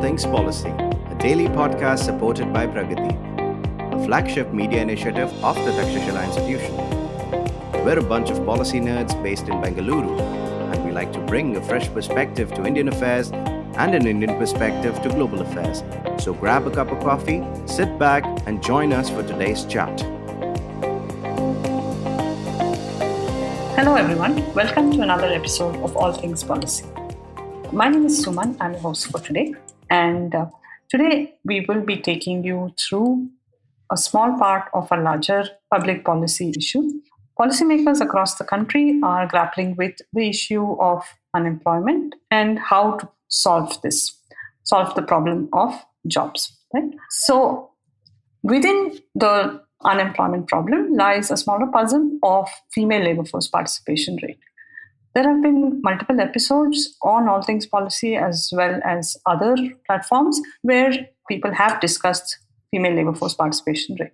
Things Policy, a daily podcast supported by Pragati, a flagship media initiative of the Takshashila institution. We're a bunch of policy nerds based in Bengaluru, and we like to bring a fresh perspective to Indian affairs and an Indian perspective to global affairs. So grab a cup of coffee, sit back, and join us for today's chat. Hello everyone, welcome to another episode of All Things Policy. My name is Suman, I'm your host for today, and today we will be taking you through a small part of a larger public policy issue. Policymakers across the country are grappling with the issue of unemployment and how to solve the problem of jobs. Right? So within the unemployment problem lies a smaller puzzle of female labor force participation rate. There have been multiple episodes on All Things Policy as well as other platforms where people have discussed female labor force participation rate.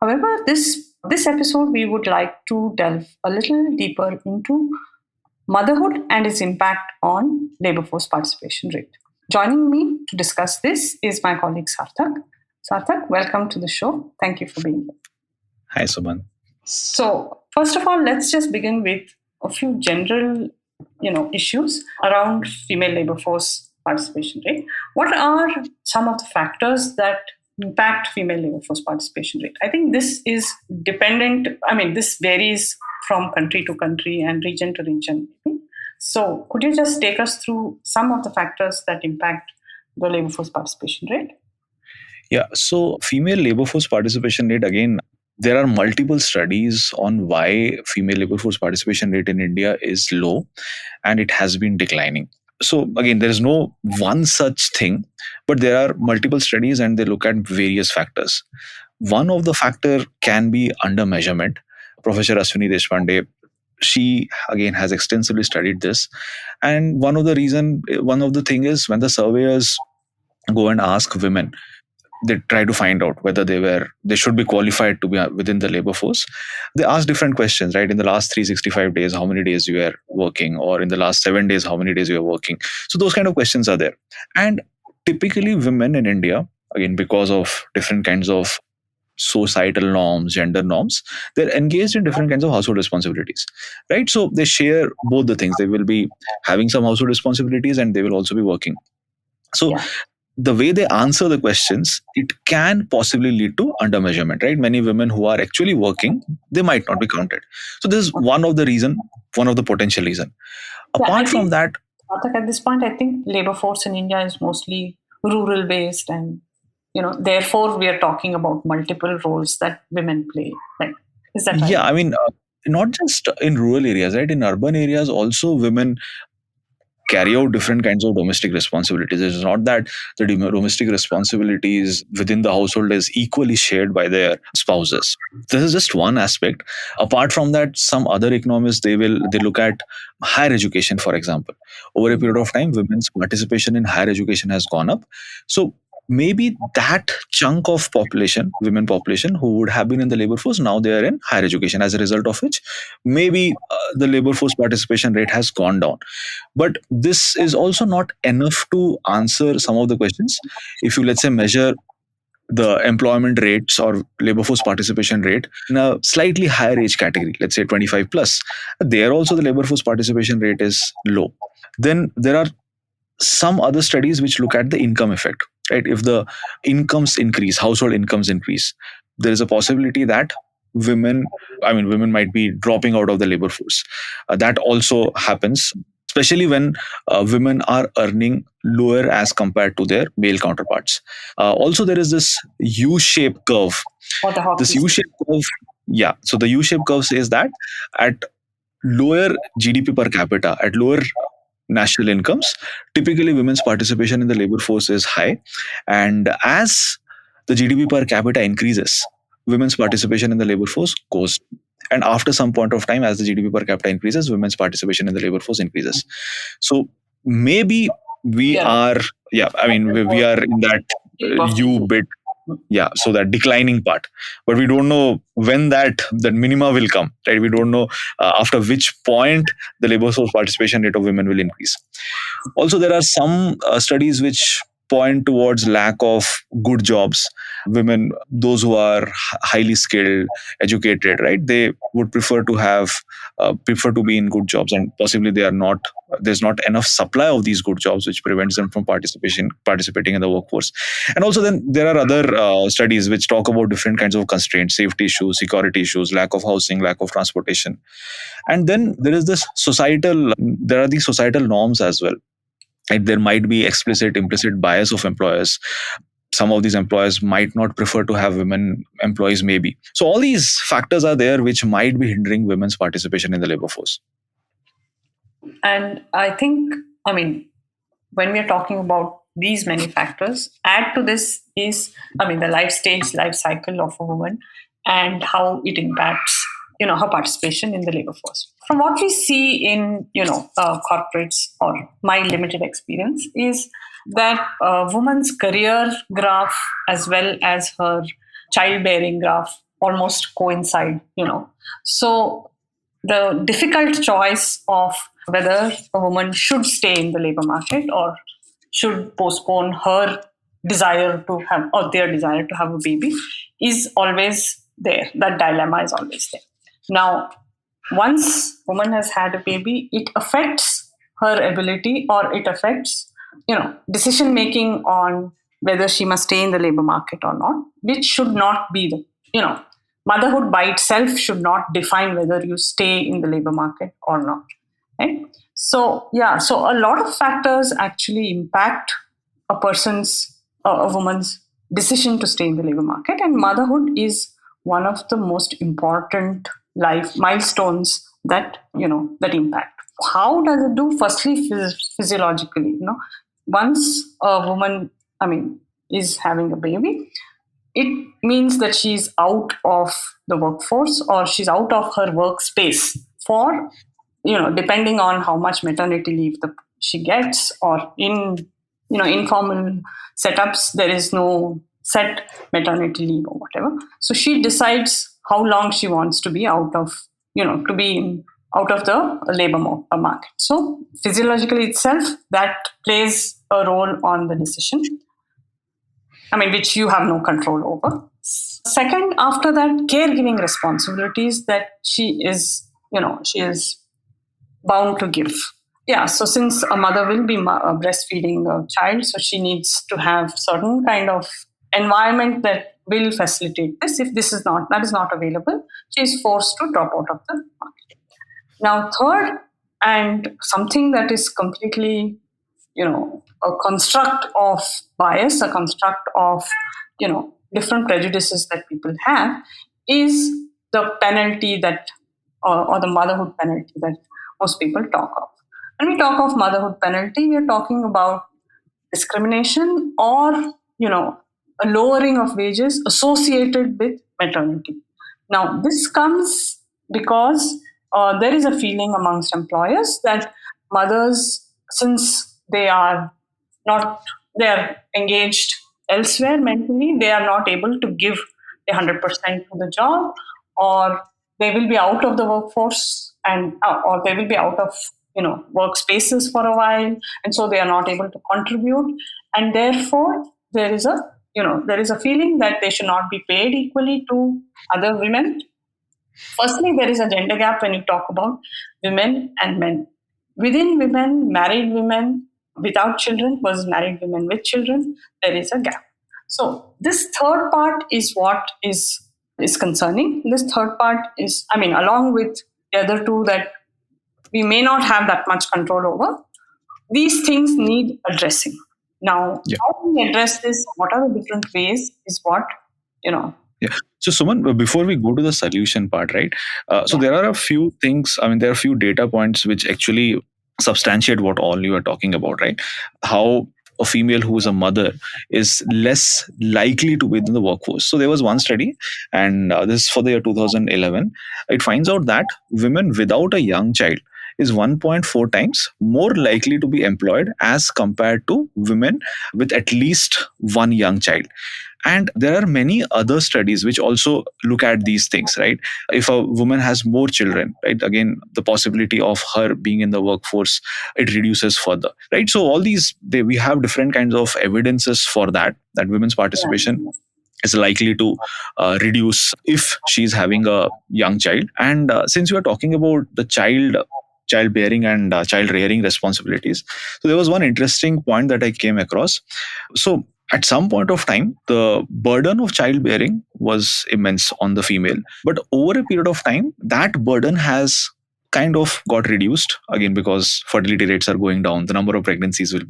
However, this episode we would like to delve a little deeper into motherhood and its impact on labor force participation rate. Joining me to discuss this is my colleague Sarthak. Sarthak, welcome to the show. Thank you for being here. Hi, Suman. So, first of all, let's just begin with a few general, issues around female labor force participation rate. What are some of the factors that impact female labor force participation rate? I think this is dependent. This varies from country to country and region to region. So, could you just take us through some of the factors that impact the labor force participation rate? Yeah, so female labor force participation rate, again, there are multiple studies on why female labor force participation rate in India is low and it has been declining. So again, there is no one such thing, but there are multiple studies and they look at various factors. One of the factor can be under measurement. Professor Ashwini Deshpande, she again has extensively studied this. And one of the thing is when the surveyors go and ask women, they try to find out whether they should be qualified to be within the labor force. They ask different questions, right? In the last 365 days, how many days you are working? Or in the last 7 days, how many days you are working? So those kind of questions are there. And typically women in India, again, because of different kinds of societal norms, gender norms, they're engaged in different kinds of household responsibilities, right? So they share both the things. They will be having some household responsibilities and they will also be working. So the way they answer the questions, it can possibly lead to undermeasurement, right? Many women who are actually working, they might not be counted. So this is one of the potential reason. Apart from that, at this point, I think labor force in India is mostly rural based, and therefore we are talking about multiple roles that women play. Right? Is that right? Yeah, not just in rural areas, right? In urban areas, also women carry out different kinds of domestic responsibilities. It's not that the domestic responsibilities within the household is equally shared by their spouses. This is just one aspect. Apart from that, some other economists, they look at higher education, for example. Over a period of time, women's participation in higher education has gone up. So maybe that chunk of women population who would have been in the labor force, now they are in higher education, as a result of which maybe the labor force participation rate has gone down. But this is also not enough to answer some of the questions. If you, let's say, measure the employment rates or labor force participation rate in a slightly higher age category, let's say 25 plus, there also the labor force participation rate is low. Then there are some other studies which look at the income effect. Right? If the incomes increase, household incomes increase, there is a possibility that women might be dropping out of the labor force. That also happens, especially when women are earning lower as compared to their male counterparts. Also, there is this U-shaped curve. This U-shaped curve, so the U-shaped curve says that at lower GDP per capita, at lower national incomes, typically women's participation in the labor force is high. And as the GDP per capita increases, women's participation in the labor force goes. And after some point of time, as the GDP per capita increases, women's participation in the labor force increases. So maybe we are in that U bit Yeah, so that declining part. But we don't know when that minima will come, right? We don't know after which point the labor force participation rate of women will increase. Also, there are some studies which point towards lack of good jobs. Women, those who are highly skilled, educated, right, they would prefer to be in good jobs, and possibly there's not enough supply of these good jobs, which prevents them from participating in the workforce. And also then there are other studies which talk about different kinds of constraints: safety issues, security issues, lack of housing, lack of transportation. And then there are these societal norms as well. Like there might be explicit, implicit bias of employers. Some of these employers might not prefer to have women employees, maybe. So all these factors are there which might be hindering women's participation in the labor force. And I think, when we are talking about these many factors, add to this is, the life cycle of a woman and how it impacts, her participation in the labor force. From what we see in, corporates, or my limited experience, is that a woman's career graph as well as her childbearing graph almost coincide, So the difficult choice of whether a woman should stay in the labor market or should postpone her desire to have, or their desire to have a baby, is always there. That dilemma is always there. Now, once woman has had a baby, it affects her ability, or it affects, decision making on whether she must stay in the labor market or not, which should not be motherhood by itself should not define whether you stay in the labor market or not. Right? So a lot of factors actually impact a woman's decision to stay in the labor market, and motherhood is one of the most important life milestones that impact. How does it do? Firstly, physiologically, once a woman, is having a baby, it means that she's out of the workforce, or she's out of her workspace for, depending on how much maternity leave she gets, or in, informal setups, there is no set maternity leave or whatever. So she decides how long she wants to be out of, out of the labor market. So physiologically itself, that plays a role on the decision, which you have no control over. Second, after that, caregiving responsibilities that she is bound to give. Yeah, so since a mother will be breastfeeding a child, so she needs to have certain kind of environment that will facilitate this. If that is not available, she is forced to drop out of the market. Now, third, and something that is completely, a construct of bias, a construct of, different prejudices that people have, is the penalty that, or the motherhood penalty that most people talk of. When we talk of motherhood penalty, we are talking about discrimination or, a lowering of wages associated with maternity. Now, this comes because there is a feeling amongst employers that mothers, since they are engaged elsewhere mentally, they are not able to give 100% to the job, or they will be out of the workforce, and or they will be out of workspaces for a while, and so they are not able to contribute, and therefore there is a feeling that they should not be paid equally to other women. Firstly, there is a gender gap when you talk about women and men. Within women, married women without children versus married women with children, there is a gap. So this third part is what is concerning. This third part is, along with the other two that we may not have that much control over, these things need addressing. Now, How do we address this? What are the different ways is what, Yeah. So, Suman, before we go to the solution part, right? So there are a few things, there are a few data points which actually substantiate what all you are talking about, right? How a female who is a mother is less likely to be in the workforce. So there was one study, and this is for the year 2011. It finds out that women without a young child is 1.4 times more likely to be employed as compared to women with at least one young child. And there are many other studies which also look at these things, right? If a woman has more children, right, again, the possibility of her being in the workforce, it reduces further, right? So all these, we have different kinds of evidences for that women's participation is likely to reduce if she's having a young child. And since we are talking about the childbearing and child rearing responsibilities, so there was one interesting point that I came across. So at some point of time, the burden of childbearing was immense on the female, but over a period of time, that burden has kind of got reduced again because fertility rates are going down. The number of pregnancies are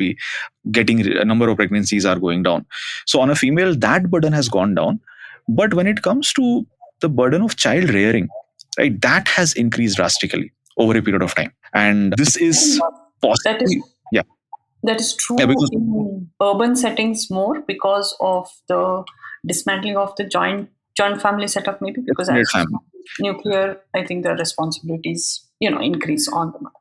going down. So on a female, that burden has gone down. But when it comes to the burden of child rearing, right, that has increased drastically over a period of time. And this is possibly, that is true because in urban settings more because of the dismantling of the joint family setup, maybe because as nuclear, I think the responsibilities, increase on the mother.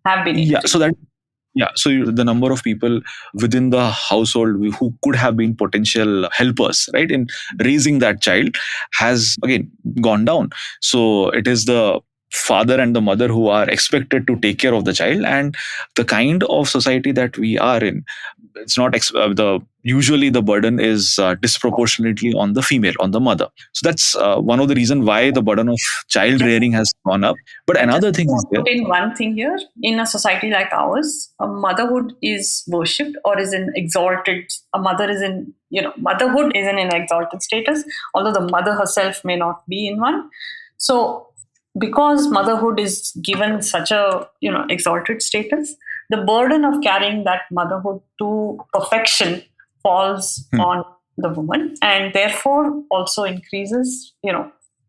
Have been increased. So the number of people within the household who could have been potential helpers, right, in raising that child has again gone down. So it is the father and the mother who are expected to take care of the child, and the kind of society that we are in, it's not usually the burden is disproportionately on the female, on the mother. So that's one of the reasons why the burden of child rearing has gone up. But another thing is put in one thing here: in a society like ours, motherhood is worshipped or is in exalted. Motherhood is in an exalted status, although the mother herself may not be in one. So because motherhood is given such a exalted status, the burden of carrying that motherhood to perfection falls on the woman, and therefore also increases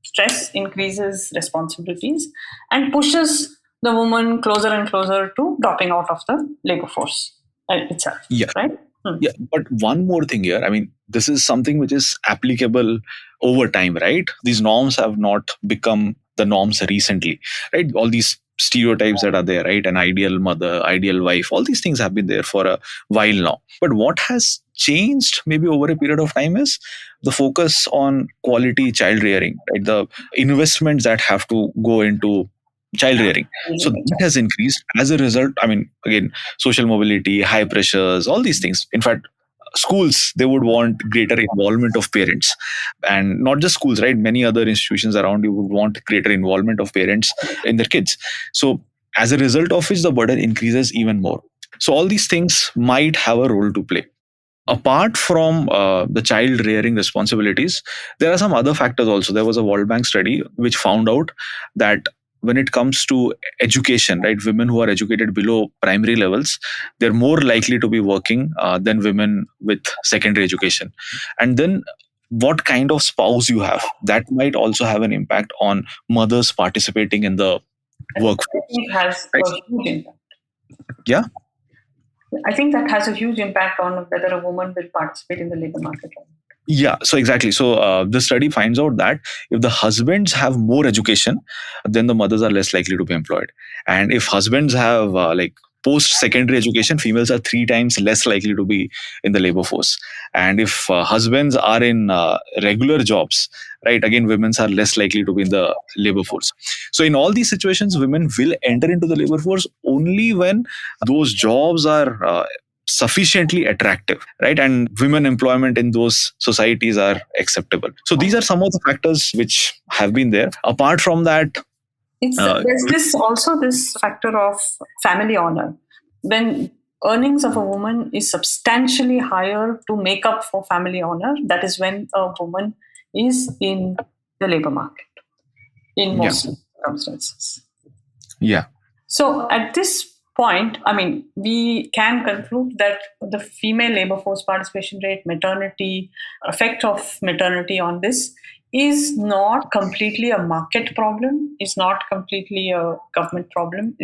stress, increases responsibilities, and pushes the woman closer and closer to dropping out of the labor force itself. Right? Yeah, but one more thing here. I mean, this is something which is applicable over time, right? These norms have not become the norms recently, right? All these stereotypes that are there, right? An ideal mother, ideal wife, all these things have been there for a while now. But what has changed maybe over a period of time is the focus on quality child rearing, right? The investments that have to go into child rearing. So that has increased as a result. I mean, again, social mobility, high pressures, all these things. In fact, schools, they would want greater involvement of parents, and not just schools, right? Many other institutions around you would want greater involvement of parents in their kids. So as a result of which the burden increases even more. So all these things might have a role to play. Apart from the child rearing responsibilities, there are some other factors also. There was a World Bank study which found out that when it comes to education, right, women who are educated below primary levels, they're more likely to be working than women with secondary education. And then what kind of spouse you have, that might also have an impact on mothers participating in the workforce. It has a huge impact. Yeah. I think that has a huge impact on whether a woman will participate in the labor market or not. Yeah, so exactly. So the study finds out that if the husbands have more education, then the mothers are less likely to be employed. And if husbands have post-secondary education, females are 3 times less likely to be in the labor force. And if husbands are in regular jobs, right, again, women are less likely to be in the labor force. So in all these situations, women will enter into the labor force only when those jobs are sufficiently attractive, right? And women employment in those societies are acceptable. So these are some of the factors which have been there. Apart from that, there's this factor of family honor. When earnings of a woman is substantially higher to make up for family honor, that is when a woman is in the labor market in most circumstances. Yeah. So at this point, I mean, we can conclude that the female labor force participation rate, effect of maternity on this is not completely a market problem, is not completely a government problem,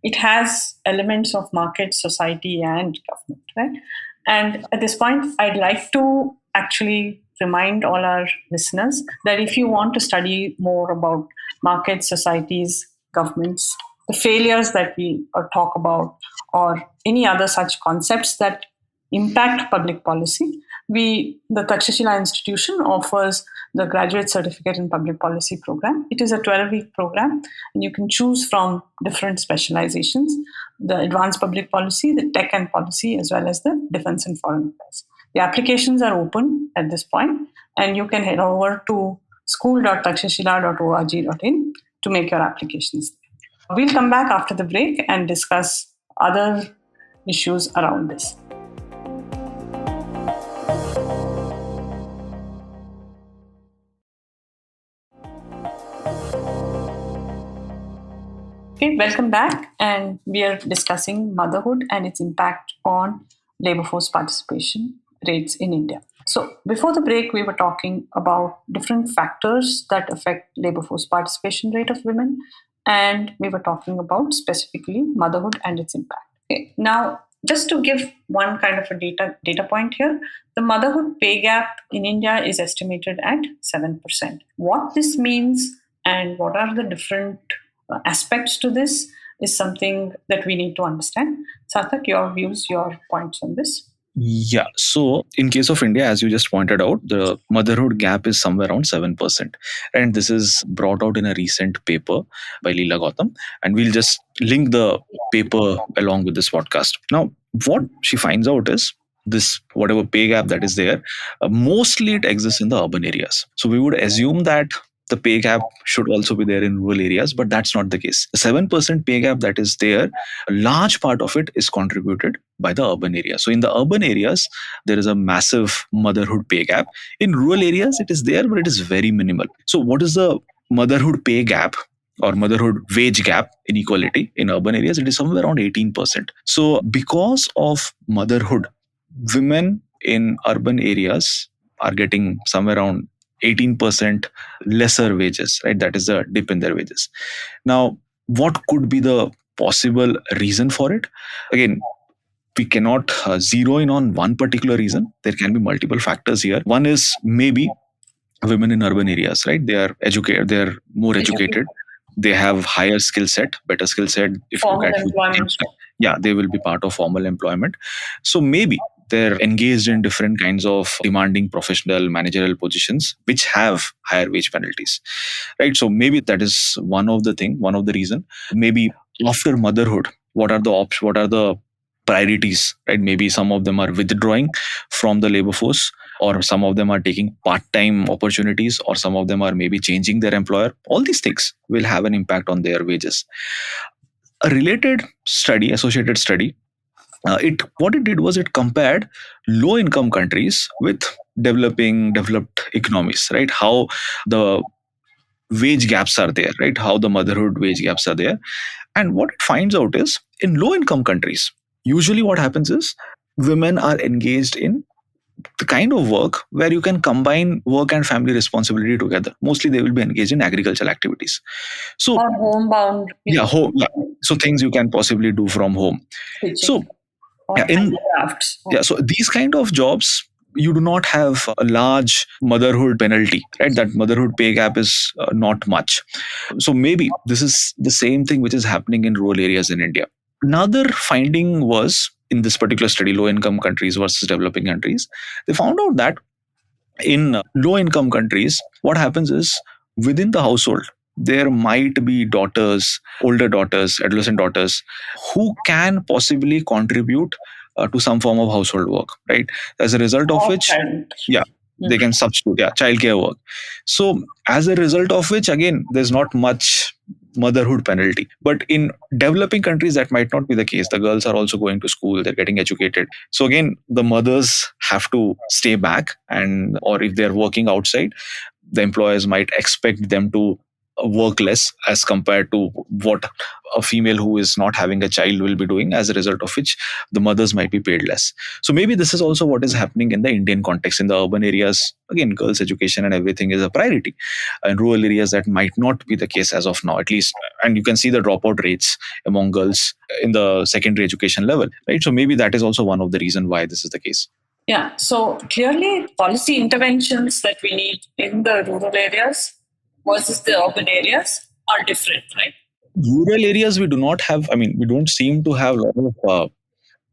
it has elements of market, society, and government, right? And at this point, I'd like to actually remind all our listeners that if you want to study more about markets, societies, governments, the failures that we talk about or any other such concepts that impact public policy, the Takshashila institution offers the Graduate Certificate in Public Policy program. It is a 12-week program, and you can choose from different specializations: the Advanced Public Policy, the Tech and Policy, as well as the Defense and Foreign Affairs. The applications are open at this point, and you can head over to school.takshashila.org.in to make your applications. We'll come back after the break and discuss other issues around this. Okay, welcome back, and we are discussing motherhood and its impact on labor force participation rates in India. So before the break, we were talking about different factors that affect labor force participation rate of women, and we were talking about specifically motherhood and its impact. Okay. Now, just to give one kind of a data point here, the motherhood pay gap in India is estimated at 7%. What this means and what are the different aspects to this is something that we need to understand. Sarthak, your views, your points on this? Yeah. So in case of India, as you just pointed out, the motherhood gap is somewhere around 7%. And this is brought out in a recent paper by Leela Gautam. And we'll just link the paper along with this podcast. Now, what she finds out is this, whatever pay gap that is there, mostly it exists in the urban areas. So we would assume that the pay gap should also be there in rural areas, but that's not the case. The 7% pay gap that is there, a large part of it is contributed by the urban areas. So in the urban areas, there is a massive motherhood pay gap. In rural areas, it is there, but it is very minimal. So what is the motherhood pay gap or motherhood wage gap inequality in urban areas? It is somewhere around 18%. So because of motherhood, women in urban areas are getting somewhere around 18% lesser wages, right? That is a dip in their wages. Now, what could be the possible reason for it? Again, we cannot zero in on one particular reason. There can be multiple factors here. One is maybe women in urban areas, right? They are educated, they're more educated. They have higher skill set, better skill set. If you look at employment. Yeah, they will be part of formal employment. So maybe they're engaged in different kinds of demanding professional managerial positions which have higher wage penalties, right? So maybe that is one of the reason. Maybe after motherhood, what are the priorities, right? Maybe some of them are withdrawing from the labor force, or some of them are taking part-time opportunities, or some of them are maybe changing their employer. All these things will have an impact on their wages. A related study, associated study, what it did was it compared low-income countries with developed economies, right? How the wage gaps are there, right? How the motherhood wage gaps are there. And what it finds out is in low-income countries, usually what happens is women are engaged in the kind of work where you can combine work and family responsibility together. Mostly they will be engaged in agricultural activities. So or homebound. Yeah. So things you can possibly do from home. So crafts. So these kind of jobs, you do not have a large motherhood penalty, right? That motherhood pay gap is not much. So maybe this is the same thing which is happening in rural areas in India. Another finding was in this particular study, low-income countries versus developing countries, they found out that in low-income countries, what happens is within the household, there might be older daughters, adolescent daughters, who can possibly contribute to some form of household work, right? As a result of which, they can substitute, childcare work. So as a result of which, again, there's not much motherhood penalty. But in developing countries, that might not be the case. The girls are also going to school, they're getting educated. So again, the mothers have to stay back, or if they're working outside, the employers might expect them to work less as compared to what a female who is not having a child will be doing, as a result of which the mothers might be paid less. So maybe this is also what is happening in the Indian context. In the urban areas, again, girls' education and everything is a priority. In rural areas, that might not be the case as of now, at least. And you can see the dropout rates among girls in the secondary education level, right? So maybe that is also one of the reasons why this is the case. Yeah. So clearly, policy interventions that we need in the rural areas versus the urban areas are different, right? Rural areas, we do not have, we don't seem to have a lot of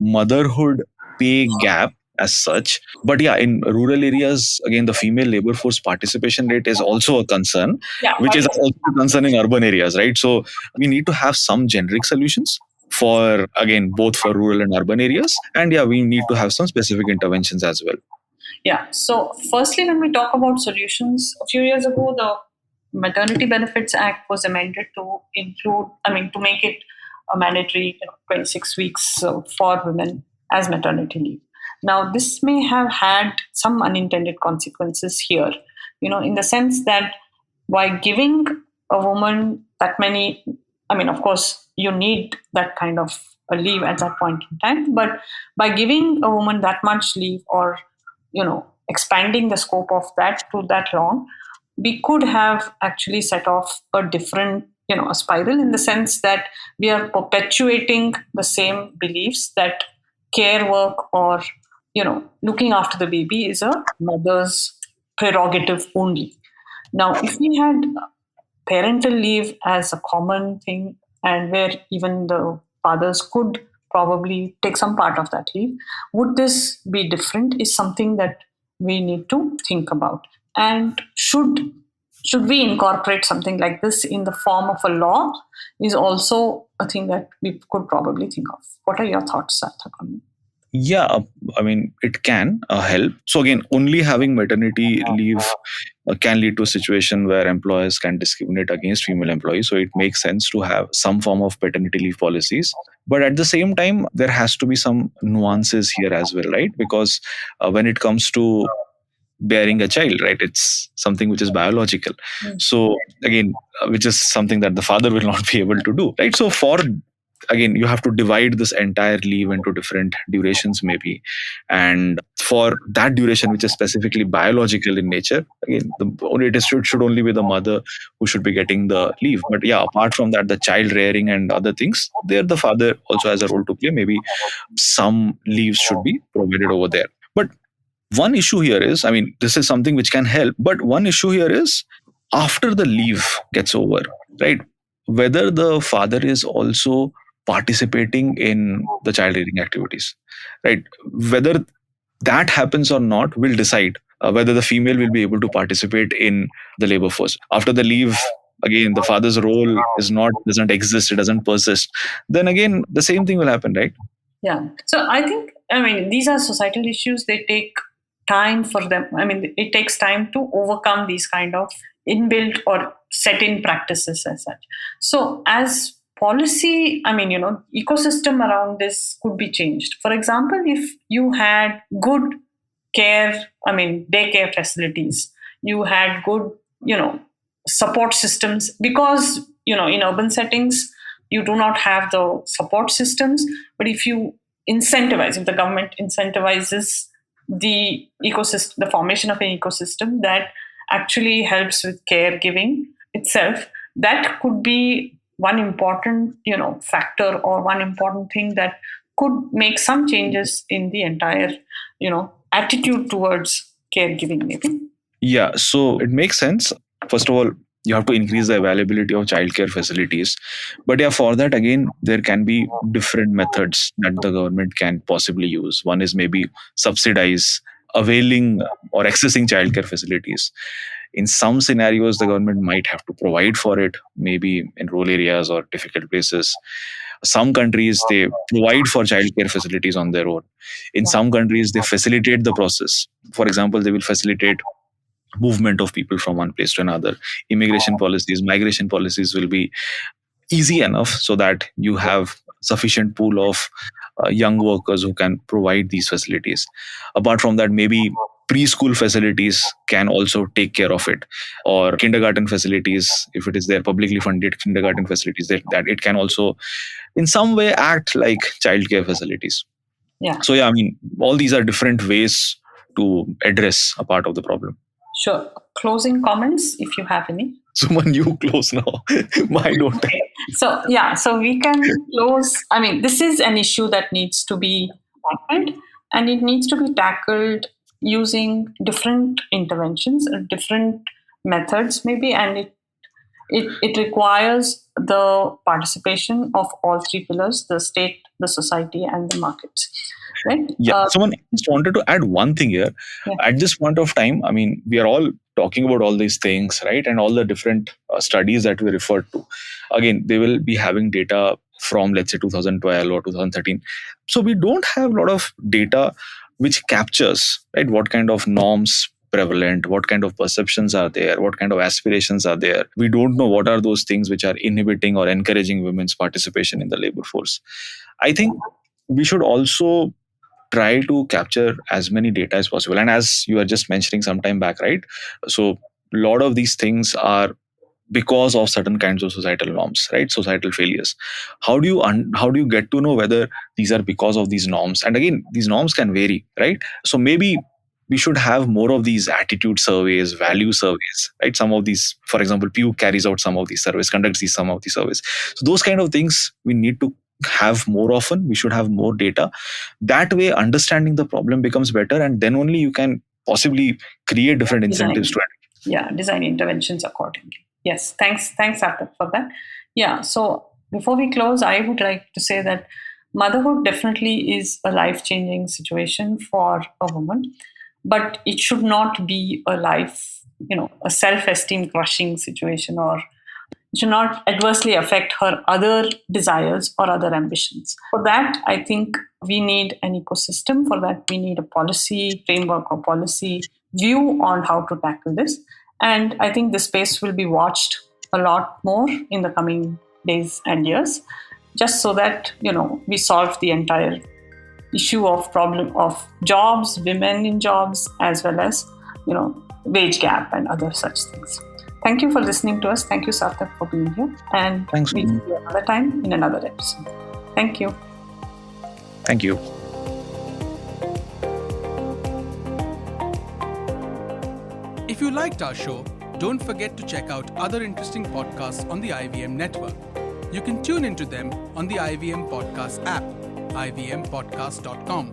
motherhood pay gap as such. But yeah, in rural areas, again, the female labor force participation rate is also a concern, Yeah, which is also a concern in urban areas, right? So we need to have some generic solutions for, again, both for rural and urban areas. And yeah, we need to have some specific interventions as well. yeah. So, firstly, when we talk about solutions, a few years ago, the Maternity Benefits Act was amended to include, to make it a mandatory 26 weeks for women as maternity leave. Now, this may have had some unintended consequences here, in the sense that by giving a woman that many, of course, you need that kind of a leave at that point in time, but by giving a woman that much leave, or expanding the scope of that to that long, we could have actually set off a different, a spiral, in the sense that we are perpetuating the same beliefs that care work, or looking after the baby is a mother's prerogative only. Now, if we had parental leave as a common thing, and where even the fathers could probably take some part of that leave, would this be different, is something that we need to think about. And should we incorporate something like this in the form of a law, is also a thing that we could probably think of. What are your thoughts, Sarthak, on that? Yeah, it can help. So again, only having maternity leave can lead to a situation where employers can discriminate against female employees. So it makes sense to have some form of paternity leave policies. But at the same time, there has to be some nuances here as well, right? Because when it comes to bearing a child, right, it's something which is biological. So again, which is something that the father will not be able to do, right? So again, you have to divide this entire leave into different durations maybe, and for that duration which is specifically biological in nature, again, should only be the mother who should be getting the leave. But yeah, apart from that, the child rearing and other things, there the father also has a role to play. Maybe some leaves should be provided over there. But one issue here is, this is something which can help, but one issue here is, after the leave gets over, right, whether the father is also participating in the child rearing activities, right? Whether that happens or not will decide whether the female will be able to participate in the labor force. After the leave, again, the father's role doesn't exist, it doesn't persist, then again, the same thing will happen, right? Yeah. So I think, these are societal issues. They take time for them. It takes time to overcome these kind of inbuilt or set in practices as such. So as policy, ecosystem around this could be changed. For example, if you had good care, daycare facilities, you had good, support systems, because, in urban settings, you do not have the support systems. But if the government incentivizes the ecosystem, the formation of an ecosystem that actually helps with caregiving itself, that could be one important, factor, or one important thing that could make some changes in the entire, attitude towards caregiving, maybe. Yeah, so it makes sense. First of all, you have to increase the availability of childcare facilities. But yeah, for that, again, there can be different methods that the government can possibly use. One is maybe subsidize availing or accessing childcare facilities. In some scenarios, the government might have to provide for it, maybe in rural areas or difficult places. Some countries, they provide for childcare facilities on their own. In some countries, they facilitate the process. For example, they will facilitate movement of people from one place to another. Migration policies will be easy enough so that you have sufficient pool of young workers who can provide these facilities. Apart from that, maybe preschool facilities can also take care of it, or kindergarten facilities, if it is their publicly funded kindergarten facilities, that it can also in some way act like childcare facilities. Yeah. So yeah, all these are different ways to address a part of the problem. Sure. Closing comments, if you have any. Suman, you close now. Why don't I? So we can close. This is an issue that needs to be tackled, and it needs to be tackled using different interventions, different methods, maybe, and It requires the participation of all three pillars: the state, the society, and the markets. Right? Yeah, someone just wanted to add one thing here. Yeah. At this point of time, I mean, we are all talking about all these things, right? And all the different studies that we referred to. Again, they will be having data from, let's say, 2012 or 2013. So we don't have a lot of data which captures, right, what kind of norms prevalent, what kind of perceptions are there, what kind of aspirations are there. We don't know what are those things which are inhibiting or encouraging women's participation in the labor force. I think we should also try to capture as many data as possible. And as you were just mentioning some time back, right? So a lot of these things are because of certain kinds of societal norms, right? Societal failures. How do you get to know whether these are because of these norms? And again, these norms can vary, right? So maybe we should have more of these attitude surveys, value surveys, right? Some of these, for example, Pew carries out some of these surveys, conducts some of these surveys. So those kind of things we need to have more often. We should have more data. That way, understanding the problem becomes better, and then only you can possibly create different incentives to it. Yeah, design interventions accordingly. Yes, thanks, Sarthak, for that. Yeah, so before we close, I would like to say that motherhood definitely is a life-changing situation for a woman, but it should not be a self-esteem crushing situation, or it should not adversely affect her other desires or other ambitions. For that, I think we need an ecosystem. For that, we need a policy framework or policy view on how to tackle this. And I think the space will be watched a lot more in the coming days and years, just so that, we solve the entire issue of problem of jobs, women in jobs, as well as, wage gap and other such things. Thank you for listening to us. Thank you, Sarthak, for being here. And thanks. We'll see you another time in another episode. Thank you. Thank you. If you liked our show, don't forget to check out other interesting podcasts on the IVM network. You can tune into them on the IVM Podcast app, IVMPodcasts.com,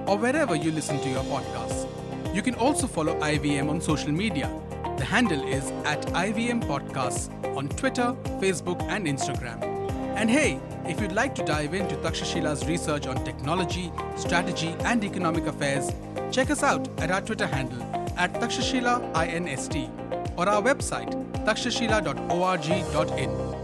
or wherever you listen to your podcasts. You can also follow IVM on social media. The handle is @IVM Podcasts on Twitter, Facebook, and Instagram. And hey, if you'd like to dive into Takstashila's research on technology, strategy, and economic affairs, check us out at our Twitter handle @Takshashila INST or our website takshashila.org.in.